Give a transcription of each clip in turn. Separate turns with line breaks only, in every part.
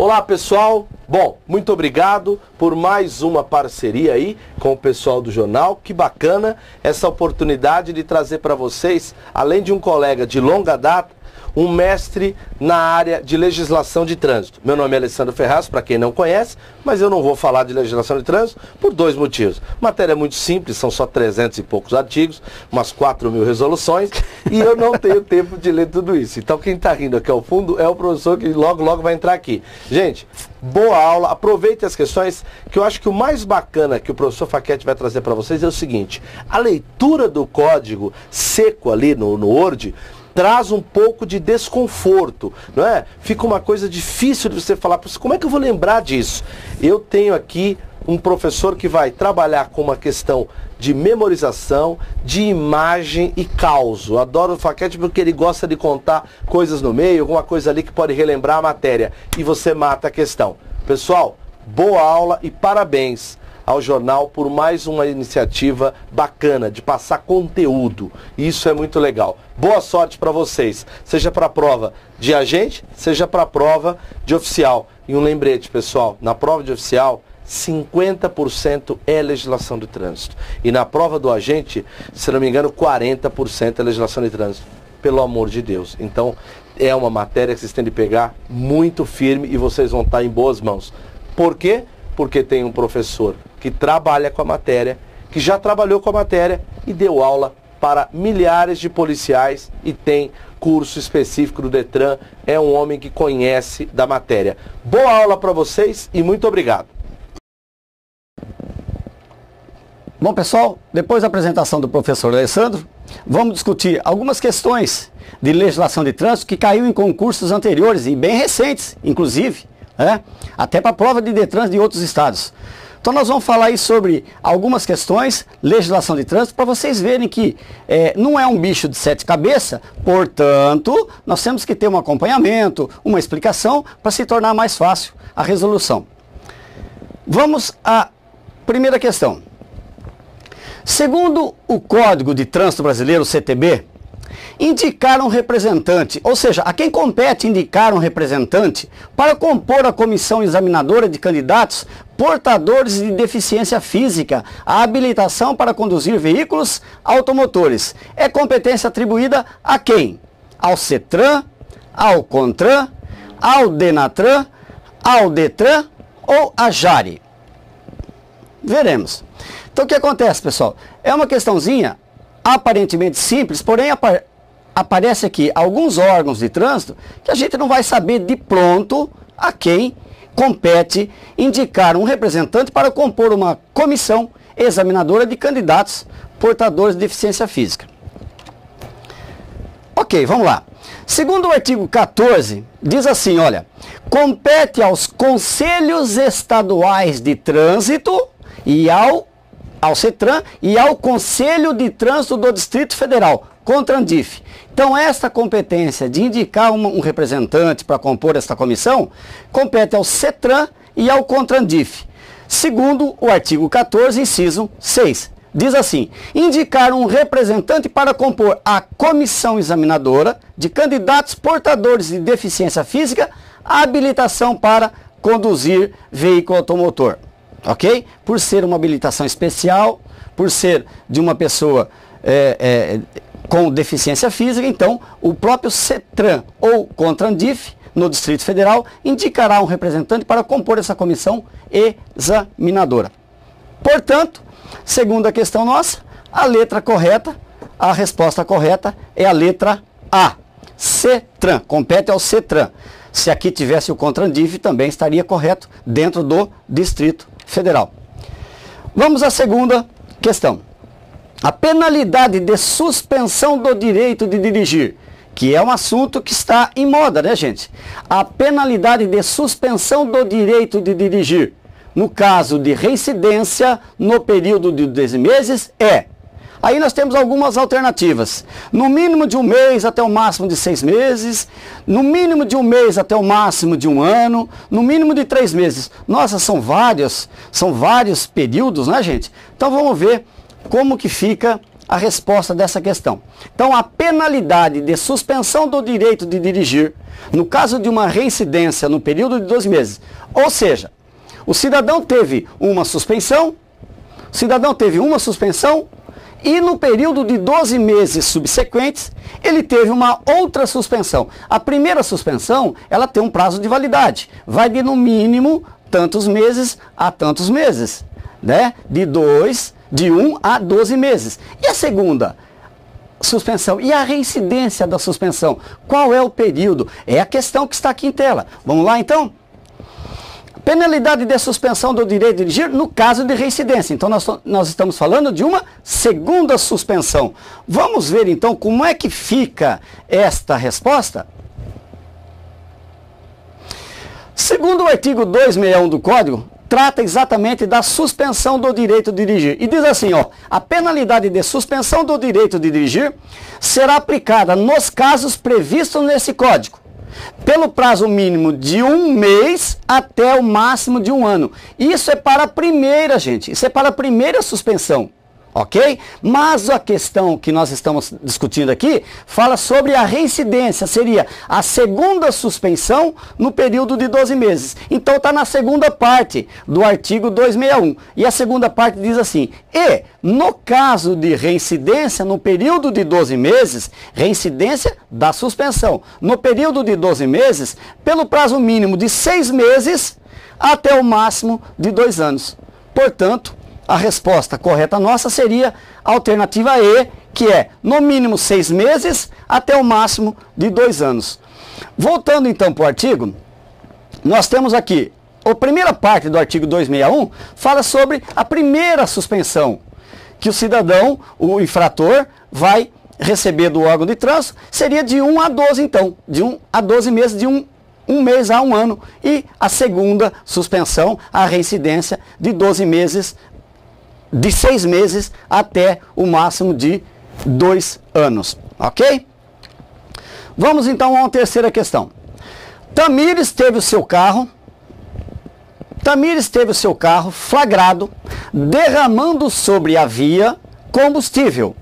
Olá, pessoal. Bom, muito obrigado por mais uma parceria aí com o pessoal do jornal. Que bacana essa oportunidade de trazer para vocês, além de um colega de longa data, um mestre na área de legislação de trânsito. Meu nome é Alessandro Ferraz, para quem não conhece, mas eu não vou falar de legislação de trânsito por dois motivos. Matéria muito simples, são só 300 e poucos artigos, umas 4.000 resoluções, e eu não tenho tempo de ler tudo isso. Então quem está rindo aqui ao fundo é o professor que logo vai entrar aqui. Gente, boa aula, aproveite as questões, que eu acho que o mais bacana que o professor Facchetti vai trazer para vocês é o seguinte: a leitura do código seco ali no Word traz um pouco de desconforto, não é? Fica uma coisa difícil de você falar, como é que eu vou lembrar disso? Eu tenho aqui um professor que vai trabalhar com uma questão de memorização, de imagem e causo. Eu adoro o Facchetti porque ele gosta de contar coisas no meio, alguma coisa ali que pode relembrar a matéria, e você mata a questão. Pessoal, boa aula e parabéns ao jornal por mais uma iniciativa bacana de passar conteúdo. Isso é muito legal. Boa sorte para vocês, seja para a prova de agente, seja para a prova de oficial. E um lembrete, pessoal, na prova de oficial, 50% é legislação de trânsito. E na prova do agente, se não me engano, 40% é legislação de trânsito. Pelo amor de Deus. Então, é uma matéria que vocês têm de pegar muito firme e vocês vão estar em boas mãos. Por quê? Porque tem um professor que trabalha com a matéria, que já trabalhou com a matéria e deu aula para milhares de policiais e tem curso específico do Detran. É um homem que conhece da matéria. Boa aula para vocês e muito obrigado.
Bom, pessoal, depois da apresentação do professor Alessandro, vamos discutir algumas questões de legislação de trânsito que caiu em concursos anteriores e bem recentes, inclusive, até para a prova de Detran de outros estados. Então nós vamos falar aí sobre algumas questões, legislação de trânsito, para vocês verem que não é um bicho de 7 cabeças, portanto, nós temos que ter um acompanhamento, uma explicação, para se tornar mais fácil a resolução. Vamos à primeira questão. Segundo o Código de Trânsito Brasileiro, CTB, indicar um representante, ou seja, a quem compete indicar um representante para compor a comissão examinadora de candidatos portadores de deficiência física, a habilitação para conduzir veículos automotores. É competência atribuída a quem? Ao CETRAN, ao CONTRAN, ao DENATRAN, ao DETRAN ou à JARE? Veremos. Então o que acontece, pessoal? É uma questãozinha aparentemente simples, porém aparece aqui alguns órgãos de trânsito que a gente não vai saber de pronto a quem compete indicar um representante para compor uma comissão examinadora de candidatos portadores de deficiência física. Ok, vamos lá. Segundo o artigo 14, diz assim, olha, compete aos conselhos estaduais de trânsito e ao CETRAN e ao Conselho de Trânsito do Distrito Federal, CONTRANDIF. Então, esta competência de indicar um representante para compor esta comissão, compete ao CETRAN e ao CONTRANDIF. Segundo o artigo 14, inciso 6. Diz assim, indicar um representante para compor a comissão examinadora de candidatos portadores de deficiência física, a habilitação para conduzir veículo automotor. Ok? Por ser uma habilitação especial, por ser de uma pessoa com deficiência física, então o próprio CETRAN ou CONTRANDIF, no Distrito Federal, indicará um representante para compor essa comissão examinadora. Portanto, segundo a questão nossa, a letra correta, a resposta correta é a letra A. CETRAN, compete ao CETRAN. Se aqui tivesse o CONTRANDIF, também estaria correto dentro do Distrito Federal. Vamos à segunda questão. A penalidade de suspensão do direito de dirigir, que é um assunto que está em moda, né, gente? A penalidade de suspensão do direito de dirigir, no caso de reincidência no período de 12 meses, é... Aí nós temos algumas alternativas. No mínimo de 1 mês até o máximo de 6 meses. No mínimo de 1 mês até o máximo de 1 ano. No mínimo de 3 meses. Nossa, são vários períodos, né, gente? Então vamos ver como que fica a resposta dessa questão. Então, a penalidade de suspensão do direito de dirigir, no caso de uma reincidência no período de 12 meses, ou seja, o cidadão teve uma suspensão, e no período de 12 meses subsequentes, ele teve uma outra suspensão. A primeira suspensão, ela tem um prazo de validade. Vai de no mínimo tantos meses a tantos meses, né? De 1 a 12 meses. E a segunda suspensão? E a reincidência da suspensão? Qual é o período? É a questão que está aqui em tela. Vamos lá então? Penalidade de suspensão do direito de dirigir no caso de reincidência. Então nós estamos falando de uma segunda suspensão. Vamos ver então como é que fica esta resposta? Segundo o artigo 261 do Código, trata exatamente da suspensão do direito de dirigir. E diz assim, ó, a penalidade de suspensão do direito de dirigir será aplicada nos casos previstos nesse Código, pelo prazo mínimo de 1 mês até o máximo de 1 ano. Isso é para a primeira, gente. Isso é para a primeira suspensão. Ok? Mas a questão que nós estamos discutindo aqui fala sobre a reincidência, seria a segunda suspensão no período de 12 meses. Então está na segunda parte do artigo 261. E a segunda parte diz assim: e no caso de reincidência no período de 12 meses, reincidência da suspensão, no período de 12 meses, pelo prazo mínimo de 6 meses até o máximo de 2 anos. Portanto, a resposta correta nossa seria a alternativa E, que é no mínimo 6 meses até o máximo de 2 anos. Voltando então para o artigo, nós temos aqui, a primeira parte do artigo 261 fala sobre a primeira suspensão, que o cidadão, o infrator, vai receber do órgão de trânsito, seria de 1 a 12 então, de 1 a 12 meses, de um mês a 1 ano. E a segunda suspensão, a reincidência de 12 meses, de 6 meses até o máximo de 2 anos, ok? Vamos então a uma terceira questão. Tamires teve o seu carro flagrado derramando sobre a via combustível.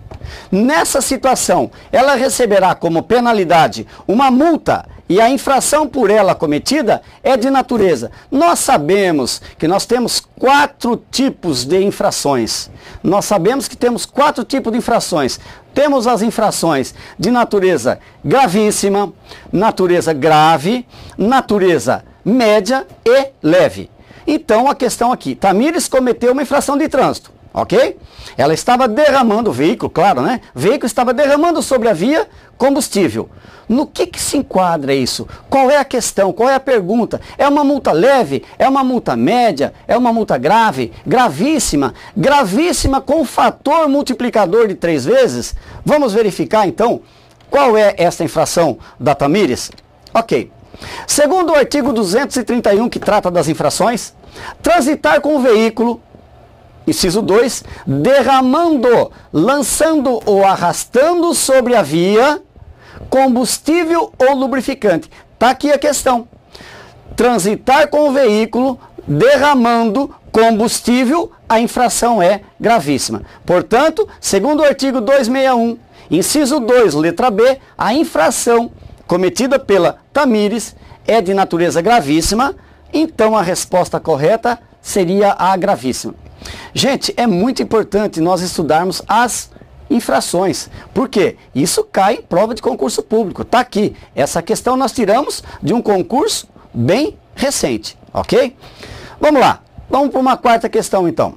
Nessa situação, ela receberá como penalidade uma multa e a infração por ela cometida é de natureza. Nós sabemos que nós temos 4 tipos de infrações. Temos as infrações de natureza gravíssima, natureza grave, natureza média e leve. Então a questão aqui, Tamires cometeu uma infração de trânsito, ok? Ela estava derramando, o veículo, claro, né? O veículo estava derramando sobre a via combustível. No que se enquadra isso? Qual é a questão? Qual é a pergunta? É uma multa leve? É uma multa média? É uma multa grave? Gravíssima? Gravíssima com fator multiplicador de 3 vezes? Vamos verificar então qual é essa infração da Tamires? Ok. Segundo o artigo 231, que trata das infrações, transitar com o veículo, inciso 2, derramando, lançando ou arrastando sobre a via combustível ou lubrificante. Está aqui a questão. Transitar com o veículo, derramando combustível, a infração é gravíssima. Portanto, segundo o artigo 261, inciso 2, letra B, a infração cometida pela Tamires é de natureza gravíssima, então a resposta correta seria a gravíssima. Gente, é muito importante nós estudarmos as infrações. Por quê? Isso cai em prova de concurso público. Está aqui. Essa questão nós tiramos de um concurso bem recente. Ok? Vamos lá. Vamos para uma quarta questão então.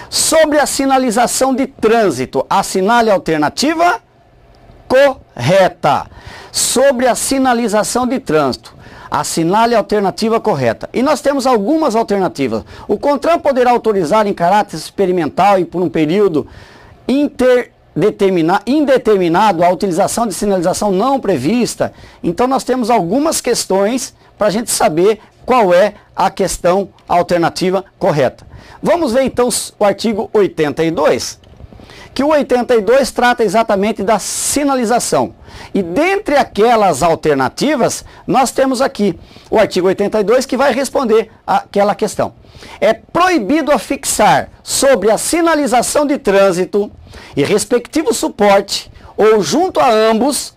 Sobre a sinalização de trânsito, assinale a alternativa correta. Sobre a sinalização de trânsito, assinale a alternativa correta. E nós temos algumas alternativas. O CONTRAN poderá autorizar em caráter experimental e por um período indeterminado a utilização de sinalização não prevista. Então nós temos algumas questões para a gente saber qual é a questão alternativa correta. Vamos ver então o artigo 82, que o 82 trata exatamente da sinalização. E dentre aquelas alternativas, nós temos aqui o artigo 82 que vai responder aquela questão. É proibido afixar sobre a sinalização de trânsito e respectivo suporte, ou junto a ambos,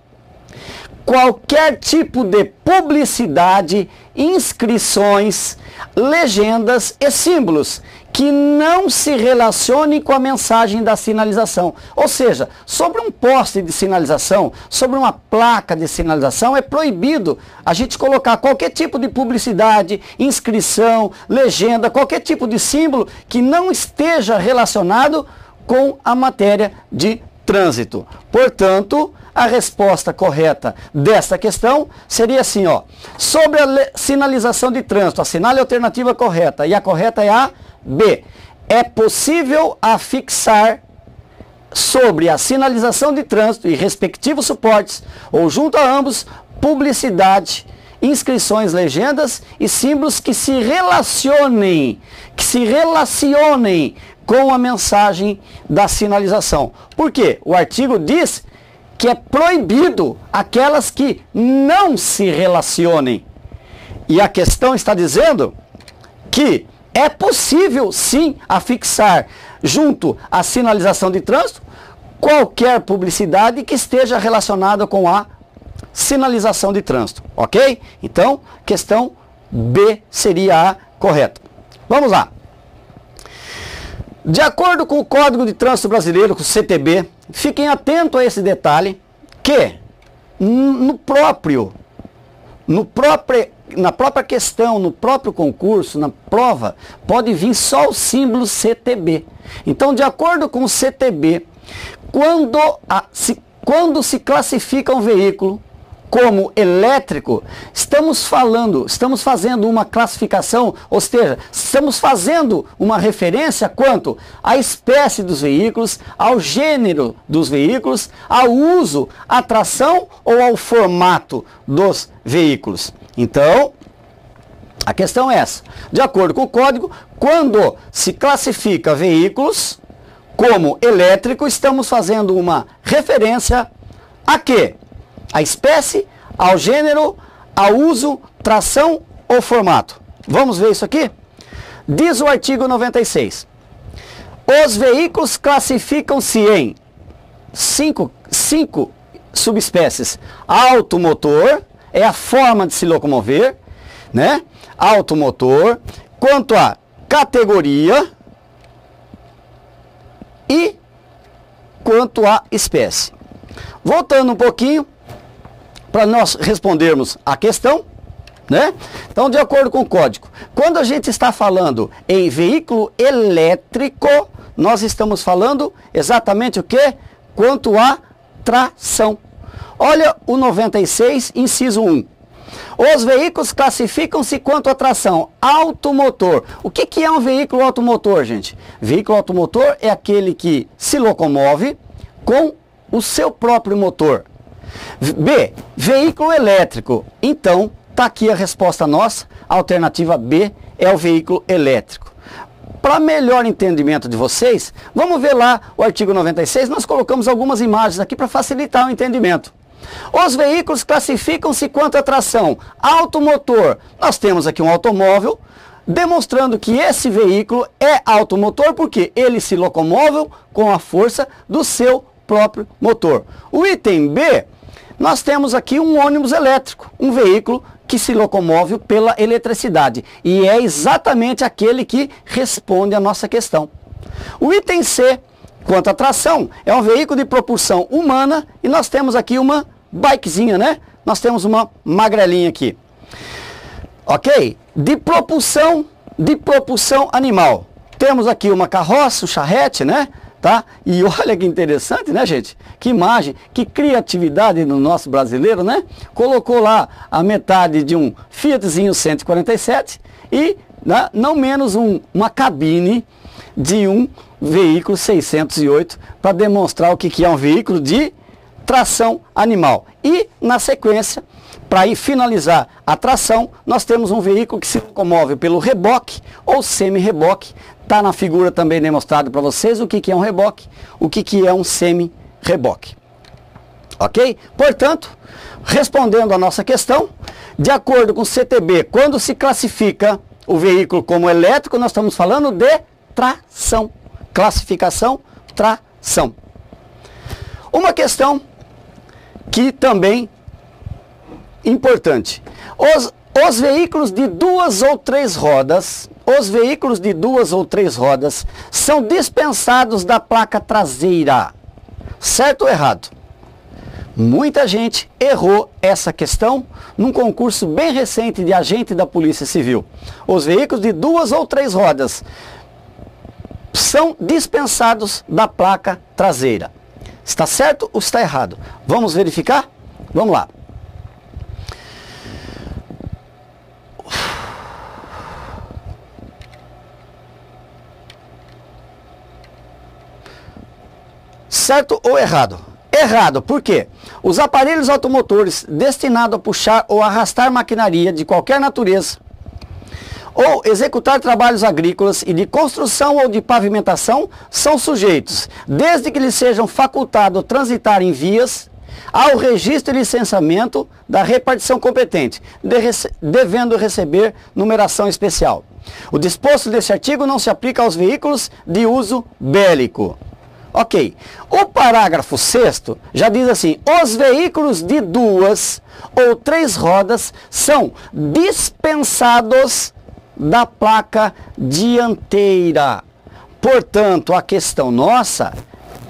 qualquer tipo de publicidade, inscrições, legendas e símbolos que não se relacionem com a mensagem da sinalização. Ou seja, sobre um poste de sinalização, sobre uma placa de sinalização, é proibido a gente colocar qualquer tipo de publicidade, inscrição, legenda, qualquer tipo de símbolo que não esteja relacionado com a matéria de trânsito. Portanto, a resposta correta desta questão seria assim, ó. Sobre a sinalização de trânsito, assinale a alternativa correta. E a correta é a B. É possível afixar sobre a sinalização de trânsito e respectivos suportes, ou junto a ambos, publicidade, inscrições, legendas e símbolos que se relacionem com a mensagem da sinalização. Por quê? O artigo diz que é proibido aquelas que não se relacionem. E a questão está dizendo que é possível sim afixar junto à sinalização de trânsito qualquer publicidade que esteja relacionada com a sinalização de trânsito, ok? Então, questão B seria a correta. Vamos lá. De acordo com o Código de Trânsito Brasileiro, com o CTB, fiquem atentos a esse detalhe, que na própria questão, no próprio concurso, na prova, pode vir só o símbolo CTB. Então, de acordo com o CTB, quando se classifica um veículo como elétrico, estamos fazendo uma classificação, ou seja, estamos fazendo uma referência quanto à espécie dos veículos, ao gênero dos veículos, ao uso, à tração ou ao formato dos veículos. Então, a questão é essa. De acordo com o código, quando se classifica veículos como elétrico, estamos fazendo uma referência a quê? A espécie, ao gênero, ao uso, tração ou formato. Vamos ver isso aqui? Diz o artigo 96. Os veículos classificam-se em cinco subespécies. Automotor é a forma de se locomover, né? Automotor. Quanto à categoria e quanto à espécie. Voltando um pouquinho, para nós respondermos a questão, né? Então, de acordo com o código, quando a gente está falando em veículo elétrico, nós estamos falando exatamente o que? Quanto à tração. Olha o 96, inciso 1. Os veículos classificam-se quanto à tração. Automotor. O que é um veículo automotor, gente? Veículo automotor é aquele que se locomove com o seu próprio motor. B, veículo elétrico. Então, está aqui a resposta nossa. A alternativa B é o veículo elétrico. Para melhor entendimento de vocês, vamos ver lá o artigo 96. Nós colocamos algumas imagens aqui para facilitar o entendimento. Os veículos classificam-se quanto à tração. Automotor. Nós temos aqui um automóvel, demonstrando que esse veículo é automotor porque ele se locomove com a força do seu próprio motor. O item B, nós temos aqui um ônibus elétrico, um veículo que se locomove pela eletricidade. E é exatamente aquele que responde à nossa questão. O item C, quanto à tração, é um veículo de propulsão humana e nós temos aqui uma bikezinha, né? Nós temos uma magrelinha aqui. Ok? De propulsão animal. Temos aqui uma carroça, um charrete, né? Tá? E olha que interessante, né, gente? Que imagem, que criatividade no nosso brasileiro, né? Colocou lá a metade de um Fiatzinho 147 e, né, não menos uma cabine de um veículo 608 para demonstrar o que é um veículo de tração animal. E, na sequência, para ir finalizar a tração, nós temos um veículo que se locomove pelo reboque ou semi-reboque. Está na figura também demonstrado para vocês o que é um reboque, o que é um semi-reboque. Ok? Portanto, respondendo a nossa questão, de acordo com o CTB, quando se classifica o veículo como elétrico, nós estamos falando de tração. Classificação, tração. Uma questão que também importante. Os veículos de 2 ou 3 rodas, são dispensados da placa traseira. Certo ou errado? Muita gente errou essa questão num concurso bem recente de agente da Polícia Civil. Os veículos de 2 ou 3 rodas são dispensados da placa traseira. Está certo ou está errado? Vamos verificar? Vamos lá. Certo ou errado? Errado, por quê? Os aparelhos automotores destinados a puxar ou arrastar maquinaria de qualquer natureza ou executar trabalhos agrícolas e de construção ou de pavimentação são sujeitos, desde que lhes sejam facultado transitar em vias, ao registro e licenciamento da repartição competente, devendo receber numeração especial. O disposto deste artigo não se aplica aos veículos de uso bélico. Ok, o parágrafo 6º já diz assim: os veículos de 2 ou 3 rodas são dispensados da placa dianteira. Portanto, a questão nossa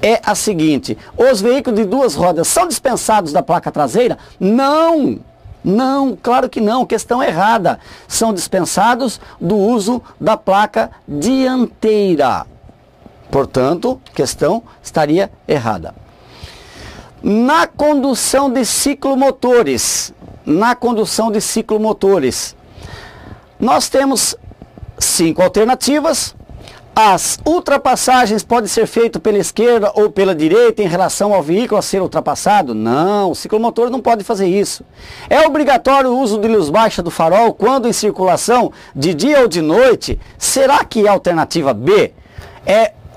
é a seguinte: os veículos de 2 rodas são dispensados da placa traseira? Não, não, claro que não, questão errada. São dispensados do uso da placa dianteira. Portanto, questão estaria errada. Na condução de ciclomotores, nós temos 5 alternativas. As ultrapassagens podem ser feitas pela esquerda ou pela direita em relação ao veículo a ser ultrapassado? Não, o ciclomotor não pode fazer isso. É obrigatório o uso de luz baixa do farol quando em circulação de dia ou de noite? Será que é a alternativa B?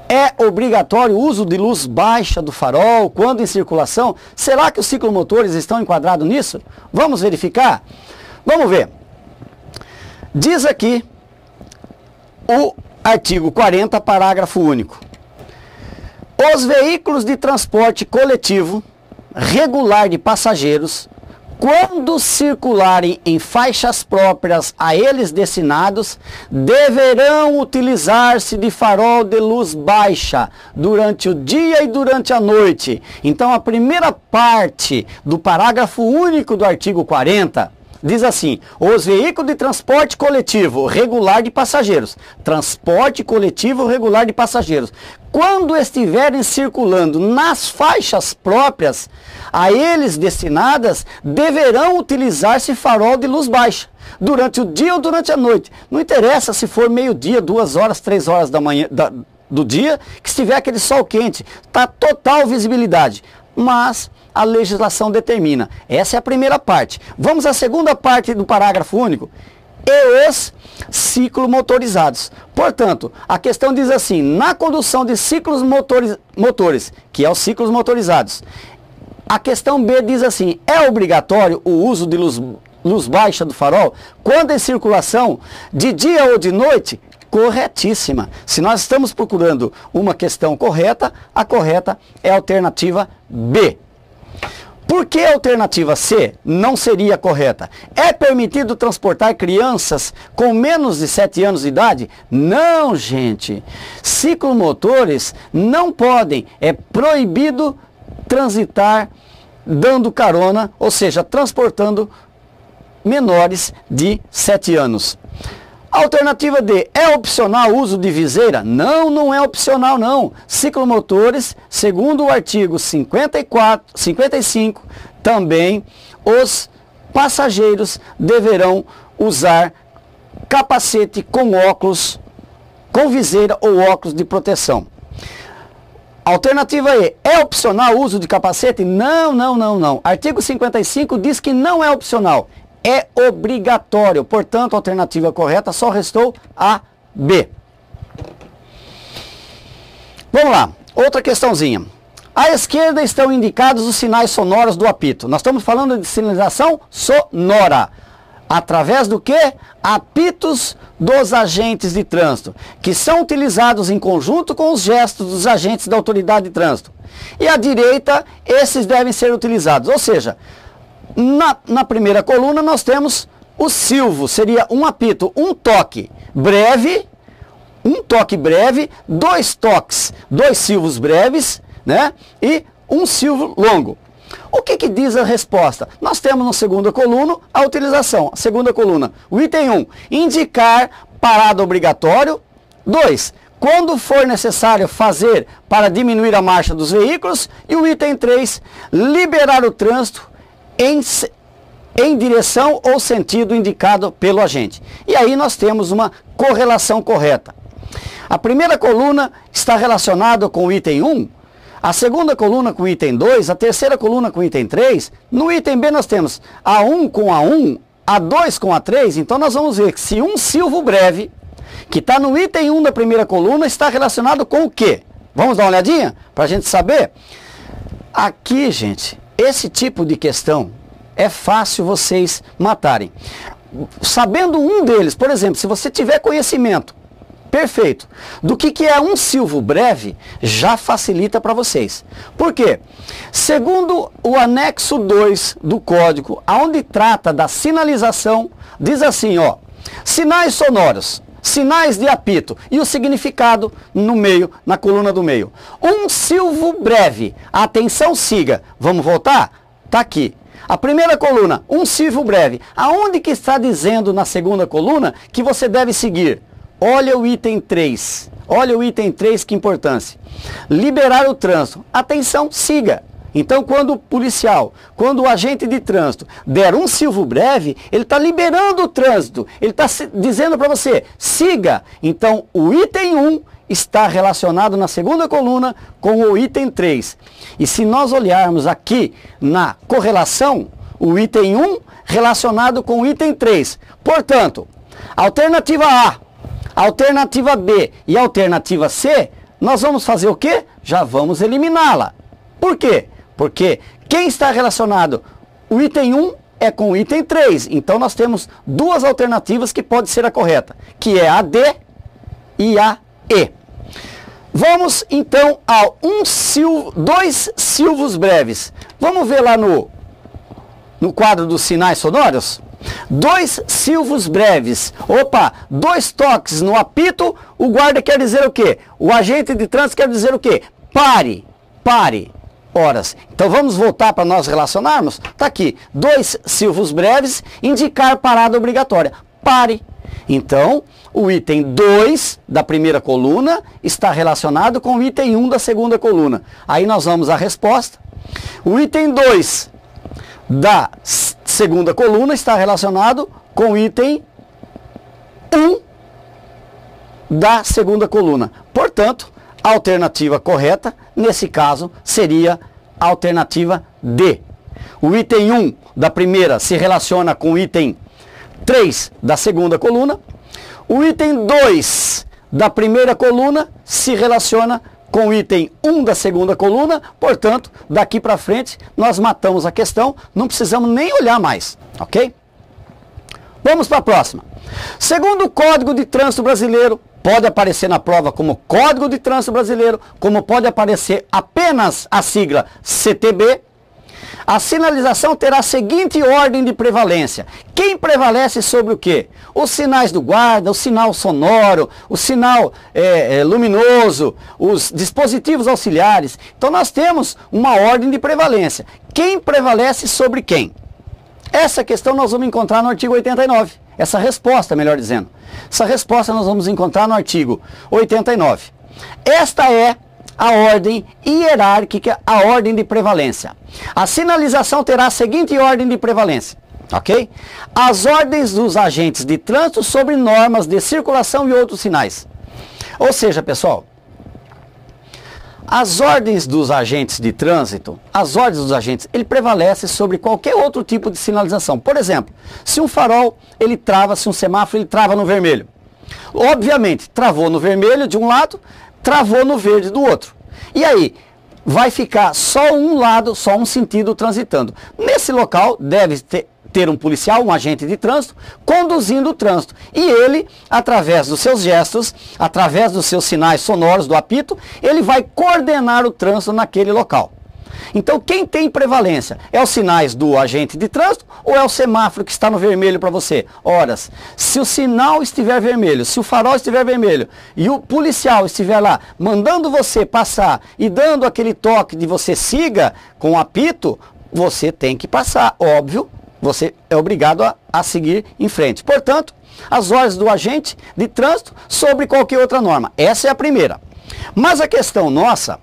É obrigatório o uso de luz baixa do farol quando em circulação? Será que os ciclomotores estão enquadrados nisso? Vamos verificar? Vamos ver. Diz aqui o artigo 40, parágrafo único. Os veículos de transporte coletivo regular de passageiros, quando circularem em faixas próprias a eles destinados, deverão utilizar-se de farol de luz baixa durante o dia e durante a noite. Então, a primeira parte do parágrafo único do artigo 40 diz assim: os veículos de transporte coletivo regular de passageiros, transporte coletivo regular de passageiros, quando estiverem circulando nas faixas próprias a eles destinadas, deverão utilizar-se farol de luz baixa durante o dia ou durante a noite. Não interessa se for meio-dia, 2 horas, 3 horas da manhã do dia, que estiver aquele sol quente, está total visibilidade. Mas a legislação determina. Essa é a primeira parte. Vamos à segunda parte do parágrafo único. E os ciclomotorizados. Portanto, a questão diz assim: na condução de ciclos motores, que é os ciclos motorizados. A questão B diz assim: é obrigatório o uso de luz baixa do farol quando em circulação de dia ou de noite? Corretíssima. Se nós estamos procurando uma questão correta, a correta é a alternativa B. Por que a alternativa C não seria correta? É permitido transportar crianças com menos de 7 anos de idade? Não, gente. Ciclomotores não podem. É proibido transitar dando carona, ou seja, transportando menores de 7 anos. Alternativa D, é opcional o uso de viseira? Não, não é opcional não. Ciclomotores, segundo o artigo 55, também os passageiros deverão usar capacete com óculos, com viseira ou óculos de proteção. Alternativa E, é opcional o uso de capacete? Não, não, não, não. Artigo 55 diz que não é opcional, é obrigatório. Portanto, a alternativa correta só restou a B. Vamos lá, outra questãozinha. À esquerda estão indicados os sinais sonoros do apito. Nós estamos falando de sinalização sonora. Através do que? Apitos dos agentes de trânsito, que são utilizados em conjunto com os gestos dos agentes da autoridade de trânsito. E à direita, esses devem ser utilizados. Ou seja, na primeira coluna nós temos o silvo, seria um apito, um toque breve, dois toques, dois silvos breves, né? E um silvo longo. O que diz a resposta? Nós temos na segunda coluna a utilização. Segunda coluna, o item 1, indicar parada obrigatório. 2, quando for necessário fazer para diminuir a marcha dos veículos. E o item 3, liberar o trânsito em direção ou sentido indicado pelo agente. E aí nós temos uma correlação correta. A primeira coluna está relacionada com o item 1, a segunda coluna com o item 2, a terceira coluna com o item 3. No item B nós temos A1 com A1, A2 com A3. Então nós vamos ver que se um silvo breve, que está no item 1 da primeira coluna, está relacionado com o quê? Vamos dar uma olhadinha para a gente saber? Aqui, gente, esse tipo de questão é fácil vocês matarem. Sabendo um deles, por exemplo, se você tiver conhecimento perfeito do que é um silvo breve, já facilita para vocês. Por quê? Segundo o anexo 2 do código, onde trata da sinalização, diz assim, ó, sinais sonoros, sinais de apito e o significado no meio, na coluna do meio. Um silvo breve, atenção, siga. Vamos voltar? Tá aqui. A primeira coluna, um silvo breve. Aonde que está dizendo na segunda coluna que você deve seguir? Olha o item 3. Olha o item 3, que importância. Liberar o trânsito. Atenção, siga. Então, quando o policial, quando o agente de trânsito der um silvo breve, ele está liberando o trânsito. Ele está dizendo para você, siga. Então, o item 1 está relacionado na segunda coluna com o item 3. E se nós olharmos aqui na correlação, o item 1 relacionado com o item 3. Portanto, alternativa A, alternativa B e alternativa C, nós vamos fazer o quê? Já vamos eliminá-la. Por quê? Porque quem está relacionado, o item 1 é com o item 3. Então nós temos duas alternativas que pode ser a correta, que é a D e a E. Vamos então a dois silvos breves. Vamos ver lá no quadro dos sinais sonoros? Dois silvos breves. Opa, dois toques no apito, o guarda quer dizer o quê? O agente de trânsito quer dizer o quê? Pare, pare. Horas. Então vamos voltar para nós relacionarmos? Está aqui, dois silvos breves, indicar parada obrigatória. Pare. Então, o item 2 da primeira coluna está relacionado com o item 1 da segunda coluna. Aí nós vamos à resposta. O item 2 da segunda coluna está relacionado com o item 1 da segunda coluna. Portanto, a alternativa correta, nesse caso, seria a alternativa D. O item 1 da primeira se relaciona com o item 3 da segunda coluna. O item 2 da primeira coluna se relaciona com o item 1 da segunda coluna. Portanto, daqui para frente, nós matamos a questão, não precisamos nem olhar mais, ok? Vamos para a próxima. Segundo o Código de Trânsito Brasileiro, pode aparecer na prova como Código de Trânsito Brasileiro, como pode aparecer apenas a sigla CTB, a sinalização terá a seguinte ordem de prevalência. Quem prevalece sobre o quê? Os sinais do guarda, o sinal sonoro, o sinal luminoso, os dispositivos auxiliares. Então nós temos uma ordem de prevalência. Quem prevalece sobre quem? Essa questão nós vamos encontrar no artigo 89. Essa resposta, melhor dizendo. Essa resposta nós vamos encontrar no artigo 89. Esta é a ordem hierárquica, a ordem de prevalência. A sinalização terá a seguinte ordem de prevalência, ok? As ordens dos agentes de trânsito sobre normas de circulação e outros sinais. Ou seja, pessoal, As ordens dos agentes de trânsito, ele prevalece sobre qualquer outro tipo de sinalização. Por exemplo, se um farol, se um semáforo, ele trava no vermelho. Obviamente, travou no vermelho de um lado, travou no verde do outro. E aí, vai ficar só um lado, só um sentido transitando. Nesse local, deve ter um policial, um agente de trânsito, conduzindo o trânsito. E ele, através dos seus gestos, através dos seus sinais sonoros, do apito, ele vai coordenar o trânsito naquele local. Então, quem tem prevalência? É os sinais do agente de trânsito ou é o semáforo que está no vermelho para você? Ora, se o sinal estiver vermelho, se o farol estiver vermelho e o policial estiver lá mandando você passar e dando aquele toque de você siga com o apito, você tem que passar, óbvio, você é obrigado a seguir em frente. Portanto, as ordens do agente de trânsito sobre qualquer outra norma. Essa é a primeira. Mas a questão nossa,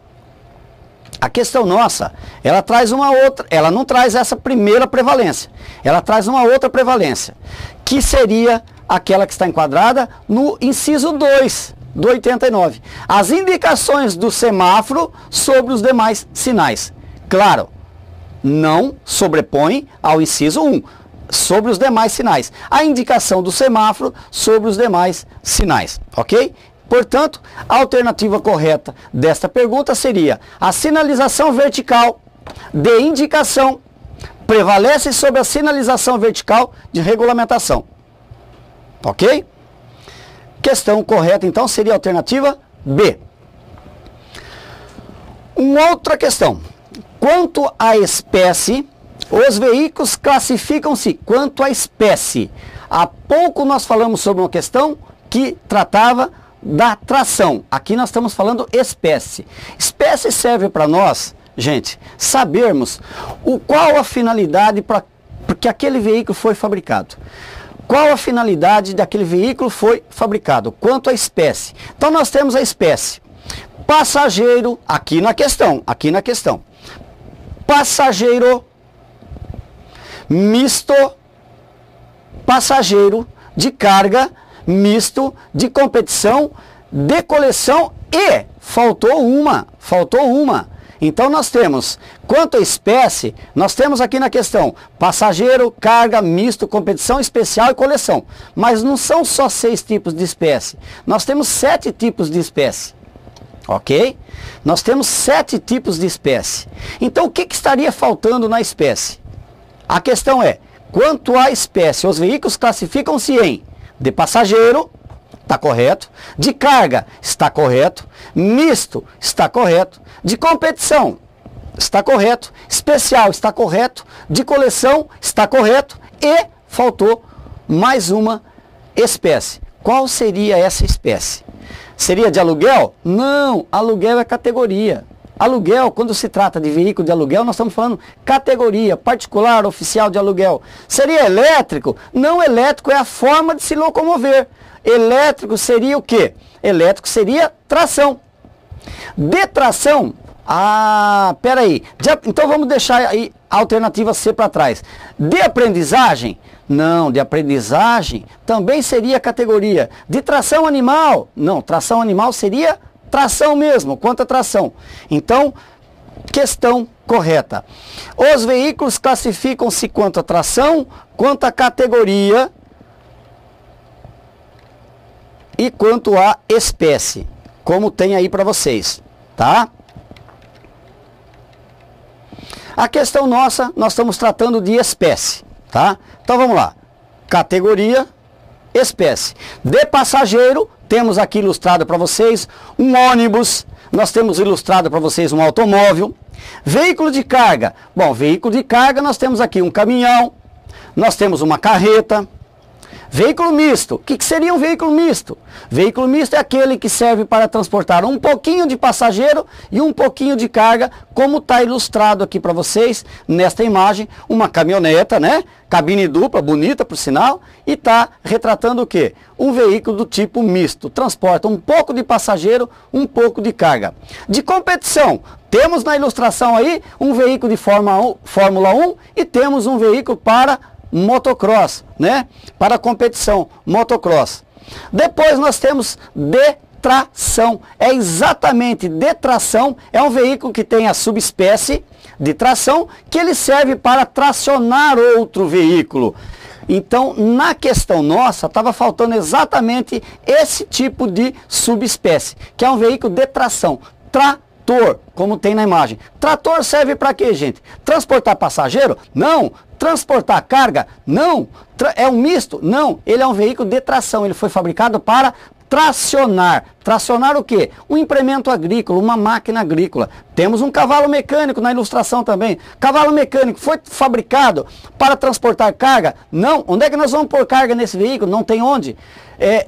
ela traz uma outra, ela não traz essa primeira prevalência, ela traz uma outra prevalência, que seria aquela que está enquadrada no inciso 2 do 89. As indicações do semáforo sobre os demais sinais. Claro, não sobrepõe ao inciso 1, sobre os demais sinais. A indicação do semáforo sobre os demais sinais, ok? Portanto, a alternativa correta desta pergunta seria: a sinalização vertical de indicação prevalece sobre a sinalização vertical de regulamentação. Ok? Questão correta, então, seria a alternativa B. Uma outra questão. Quanto à espécie, os veículos classificam-se quanto à espécie. Há pouco nós falamos sobre uma questão que tratava da tração. Aqui nós estamos falando espécie. Espécie serve para nós, gente, sabermos qual a finalidade para que aquele veículo foi fabricado. Qual a finalidade daquele veículo foi fabricado, quanto à espécie. Então nós temos a espécie. Passageiro, aqui na questão. Passageiro, misto, passageiro de carga, misto, de competição, de coleção e faltou uma. Então nós temos, quanto à espécie, nós temos aqui na questão passageiro, carga, misto, competição, especial e coleção. Mas não são só 6 tipos de espécie, nós temos 7 tipos de espécie. Ok? Nós temos 7 tipos de espécie. Então o que estaria faltando na espécie? A questão é, quanto à espécie, os veículos classificam-se em de passageiro, está correto, de carga, está correto, misto, está correto, de competição, está correto, especial, está correto, de coleção, está correto e faltou mais uma espécie. Qual seria essa espécie? Seria de aluguel? Não, aluguel é categoria. Aluguel, quando se trata de veículo de aluguel, nós estamos falando categoria, particular, oficial de aluguel. Seria elétrico? Não, elétrico é a forma de se locomover. Elétrico seria o quê? Elétrico seria tração. De tração, peraí. Então vamos deixar aí a alternativa C para trás. De aprendizagem? Não, de aprendizagem também seria categoria. De tração animal? Não, tração animal seria tração mesmo, quanto a tração. Então, questão correta. Os veículos classificam-se quanto a tração, quanto a categoria e quanto a espécie, como tem aí para vocês, tá? A questão nossa, nós estamos tratando de espécie, tá? Então vamos lá. Categoria, espécie. De passageiro, temos aqui ilustrado para vocês um ônibus, nós temos ilustrado para vocês um automóvel. Veículo de carga, bom, veículo de carga nós temos aqui um caminhão, nós temos uma carreta. Veículo misto, o que seria um veículo misto? Veículo misto é aquele que serve para transportar um pouquinho de passageiro e um pouquinho de carga, como está ilustrado aqui para vocês nesta imagem, uma caminhoneta, né? Cabine dupla, bonita por sinal, e está retratando o quê? Um veículo do tipo misto, transporta um pouco de passageiro, um pouco de carga. De competição, temos na ilustração aí um veículo de Fórmula 1 e temos um veículo para motocross, né? Para competição, motocross. Depois nós temos de tração. É exatamente detração, é um veículo que tem a subespécie de tração, que ele serve para tracionar outro veículo. Então, na questão nossa, estava faltando exatamente esse tipo de subespécie, que é um veículo de tração. Trator, como tem na imagem. Trator serve para quê, gente? Transportar passageiro? Não. Transportar carga? Não. É um misto? Não. Ele é um veículo de tração. Ele foi fabricado para tracionar. Tracionar o quê? Um implemento agrícola, uma máquina agrícola. Temos um cavalo mecânico na ilustração também. Cavalo mecânico foi fabricado para transportar carga? Não. Onde é que nós vamos pôr carga nesse veículo? Não tem onde.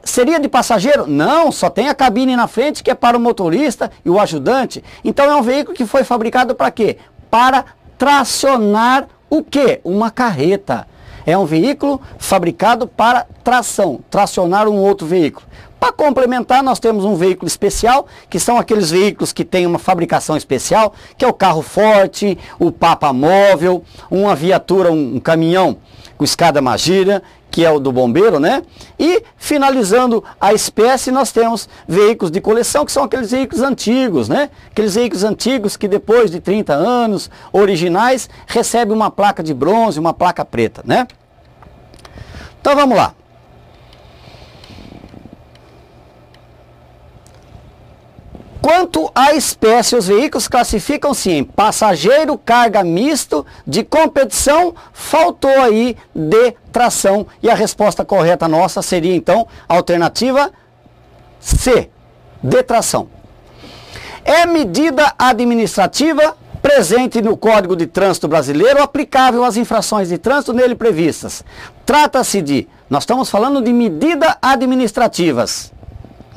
Seria de passageiro? Não, só tem a cabine na frente que é para o motorista e o ajudante. Então é um veículo que foi fabricado para quê? Para tracionar o quê? Uma carreta. É um veículo fabricado para tração, tracionar um outro veículo. Para complementar, nós temos um veículo especial, que são aqueles veículos que têm uma fabricação especial, que é o carro forte, o papa móvel, uma viatura, um caminhão com escada magira, que é o do bombeiro, né? E finalizando a espécie, nós temos veículos de coleção, que são aqueles veículos antigos, né? Aqueles veículos antigos que depois de 30 anos, originais, recebem uma placa de bronze, uma placa preta, né? Então vamos lá. Quanto à espécie, os veículos classificam-se em passageiro, carga misto, de competição, faltou aí de tração. E a resposta correta nossa seria então a alternativa C, de tração. É medida administrativa presente no Código de Trânsito Brasileiro, aplicável às infrações de trânsito nele previstas. Trata-se de, nós estamos falando de medidas administrativas,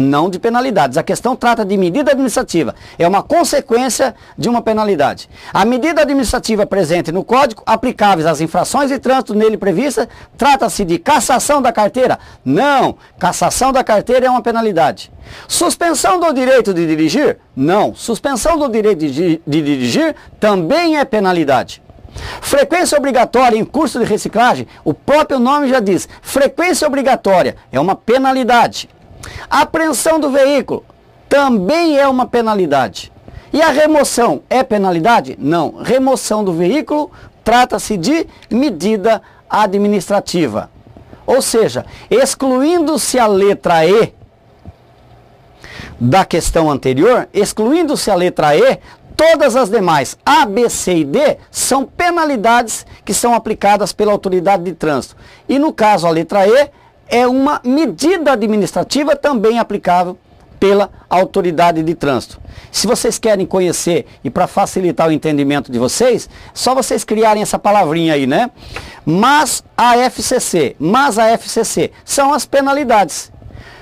não de penalidades. A questão trata de medida administrativa. É uma consequência de uma penalidade. A medida administrativa presente no Código, aplicáveis às infrações de trânsito nele previstas, trata-se de cassação da carteira? Não. Cassação da carteira é uma penalidade. Suspensão do direito de dirigir? Não. Suspensão do direito de dirigir também é penalidade. Frequência obrigatória em curso de reciclagem? O próprio nome já diz. Frequência obrigatória é uma penalidade. Apreensão do veículo também é uma penalidade. E a remoção é penalidade? Não. Remoção do veículo trata-se de medida administrativa. Ou seja, excluindo-se a letra E da questão anterior, excluindo-se a letra E, todas as demais, A, B, C e D, são penalidades que são aplicadas pela autoridade de trânsito. E no caso a letra E, é uma medida administrativa também aplicável pela autoridade de trânsito. Se vocês querem conhecer e para facilitar o entendimento de vocês, só vocês criarem essa palavrinha aí, né? Mas a FCC são as penalidades.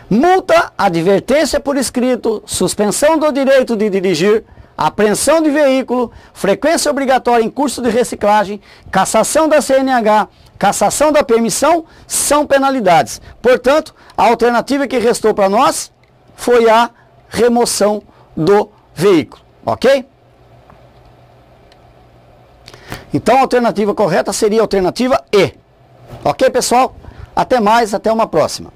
Multa, advertência por escrito, suspensão do direito de dirigir, apreensão de veículo, frequência obrigatória em curso de reciclagem, cassação da CNH, cassação da permissão, são penalidades. Portanto, a alternativa que restou para nós foi a remoção do veículo, ok? Então a alternativa correta seria a alternativa E. Ok, pessoal? Até mais, até uma próxima.